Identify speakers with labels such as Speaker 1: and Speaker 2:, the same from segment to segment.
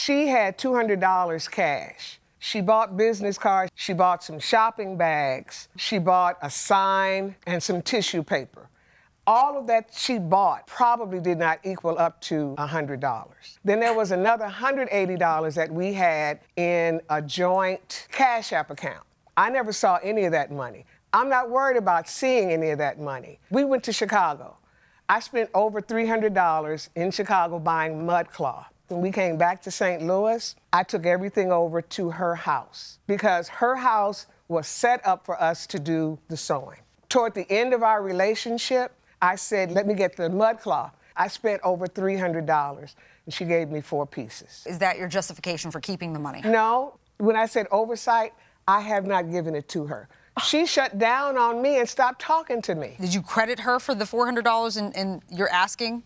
Speaker 1: She had $200 cash. She bought business cards. She bought some shopping bags. She bought a sign and some tissue paper. All of that she bought probably did not equal up to $100. Then there was another $180 that we had in a joint Cash App account. I never saw any of that money. I'm not worried about seeing any of that money. We went to Chicago. I spent over $300 in Chicago buying mud cloth. When we came back to St. Louis, I took everything over to her house because her house was set up for us to do the sewing. Toward the end of our relationship, I said, let me get the mud cloth. I spent over $300, and she gave me 4 pieces.
Speaker 2: Is that your justification for keeping the money?
Speaker 1: No. When I said oversight, I have not given it to her. She shut down on me and stopped talking to me.
Speaker 2: Did you credit her for the $400 and you're asking?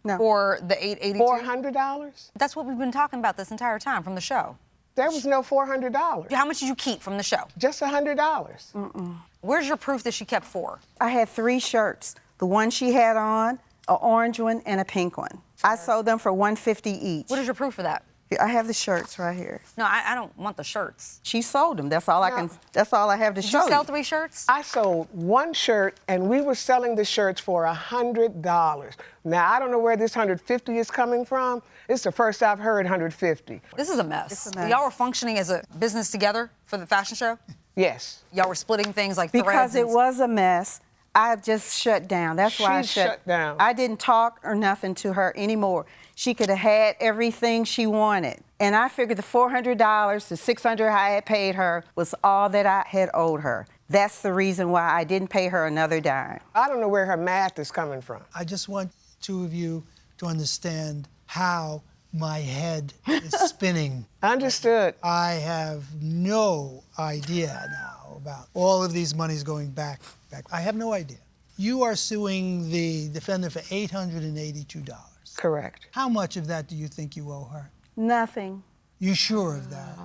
Speaker 1: No.
Speaker 2: Or the $882?
Speaker 1: $400?
Speaker 2: That's what we've been talking about this entire time from the show.
Speaker 1: There was no $400.
Speaker 2: How much did you keep from the show?
Speaker 1: Just $100.
Speaker 2: Where's your proof that she kept 4?
Speaker 3: I had 3 shirts. The one she had on, an orange one, and a pink one. I sold them for $150 each.
Speaker 2: What is your proof for that?
Speaker 3: I have the shirts right here.
Speaker 2: No, I don't want the shirts.
Speaker 3: She sold them. That's all I can. That's all I have to show you.
Speaker 2: Did you sell 3 shirts?
Speaker 1: I sold 1 shirt, and we were selling the shirts for $100. Now I don't know where this $150 is coming from. It's the first I've heard $150.
Speaker 2: This is a mess.
Speaker 3: It's a mess.
Speaker 2: Y'all were functioning as a business together for the fashion show?
Speaker 1: Yes.
Speaker 2: Y'all were splitting things like
Speaker 3: Because
Speaker 2: threads
Speaker 3: it was a mess. I just shut down. That's why I
Speaker 1: shut down.
Speaker 3: I didn't talk or nothing to her anymore. She could have had everything she wanted. And I figured the $400, the $600 I had paid her was all that I had owed her. That's the reason why I didn't pay her another dime.
Speaker 1: I don't know where her math is coming from.
Speaker 4: I just want 2 of you to understand how my head is spinning.
Speaker 1: Understood.
Speaker 4: I have no idea now about all of these monies going back. I have no idea. You are suing the defendant for $882.
Speaker 1: Correct.
Speaker 4: How much of that do you think you owe her?
Speaker 3: Nothing.
Speaker 4: You sure of that?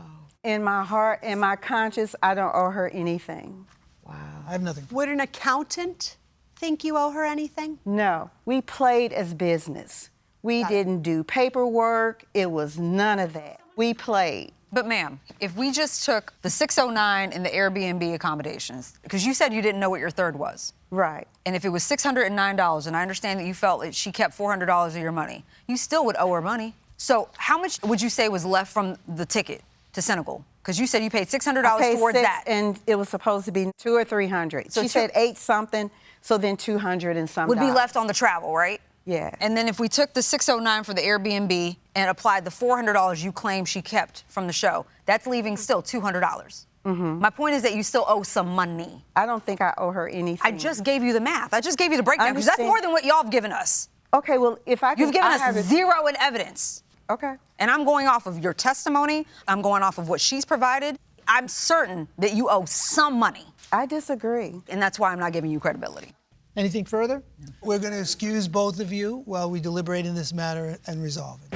Speaker 3: In my heart and my conscience, I don't owe her anything.
Speaker 1: Wow.
Speaker 4: I have nothing.
Speaker 5: Would an accountant think you owe her anything?
Speaker 3: No. We played as business. We didn't do paperwork. It was none of that. We played.
Speaker 2: But ma'am, if we just took the 609 and the Airbnb accommodations, because you said you didn't know what your third was.
Speaker 3: Right.
Speaker 2: And if it was $609, and I understand that you felt that she kept $400 of your money, you still would owe her money. So how much would you say was left from the ticket to Senegal? Because you said you paid $600 towards that.
Speaker 3: And it was supposed to be $200 or $300.
Speaker 2: So
Speaker 3: she said 8 something, so then 200 and some
Speaker 2: would be
Speaker 3: dollars.
Speaker 2: left on the travel, right?
Speaker 3: Yeah.
Speaker 2: And then if we took the 609 for the Airbnb and applied the $400 you claim she kept from the show, that's leaving still $200. Mm-hmm. My point is that you still owe some money.
Speaker 3: I don't think I owe her anything.
Speaker 2: I just gave you the math. I just gave you the breakdown, because that's more than what y'all have given us.
Speaker 3: Okay, well, if I could...
Speaker 2: You've given us 0 in evidence.
Speaker 3: Okay.
Speaker 2: And I'm going off of your testimony. I'm going off of what she's provided. I'm certain that you owe some money.
Speaker 3: I disagree.
Speaker 2: And that's why I'm not giving you credibility.
Speaker 4: Anything further? We're going to excuse both of you while we deliberate in this matter and resolve it.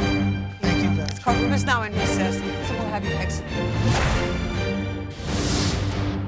Speaker 4: Thank you very much.
Speaker 5: Courtroom is now in recess, so we'll have you exit.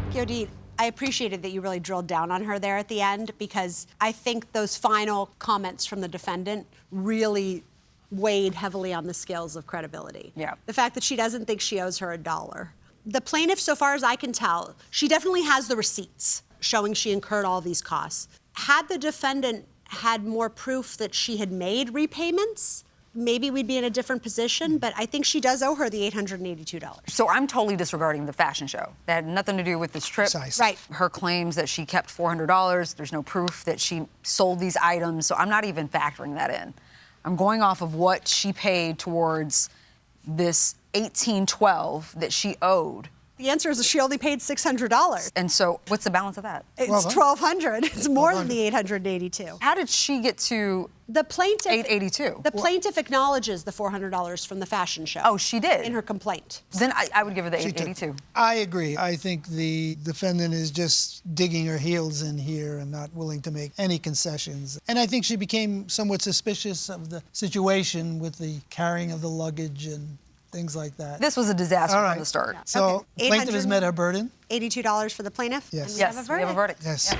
Speaker 5: Gyodit, I appreciated that you really drilled down on her there at the end, because I think those final comments from the defendant really weighed heavily on the scales of credibility.
Speaker 2: Yeah.
Speaker 5: The fact that she doesn't think she owes her $1. The plaintiff, so far as I can tell, she definitely has the receipts showing she incurred all these costs. Had the defendant had more proof that she had made repayments, maybe we'd be in a different position, but I think she does owe her the $882.
Speaker 2: So I'm totally disregarding the fashion show. That had nothing to do with this trip.
Speaker 4: Precisely.
Speaker 5: Right.
Speaker 2: Her claims that she kept $400, there's no proof that she sold these items, so I'm not even factoring that in. I'm going off of what she paid towards this $1,812 that she owed.
Speaker 5: The answer is she only paid $600.
Speaker 2: And so what's the balance of that?
Speaker 5: It's $1,200. It's more than the $882.
Speaker 2: How did she get to
Speaker 5: The plaintiff,
Speaker 2: $882?
Speaker 5: The plaintiff acknowledges the $400 from the fashion show.
Speaker 2: Oh, she did?
Speaker 5: In her complaint.
Speaker 2: Then I would give her the $882.
Speaker 4: I agree. I think the defendant is just digging her heels in here and not willing to make any concessions. And I think she became somewhat suspicious of the situation with the carrying of the luggage and things like that.
Speaker 2: This was a disaster from the start.
Speaker 4: So the plaintiff has met her burden.
Speaker 5: $82 for the plaintiff?
Speaker 4: Yes.
Speaker 5: And
Speaker 2: Yes, we have a verdict.
Speaker 4: Yes.
Speaker 2: Yeah.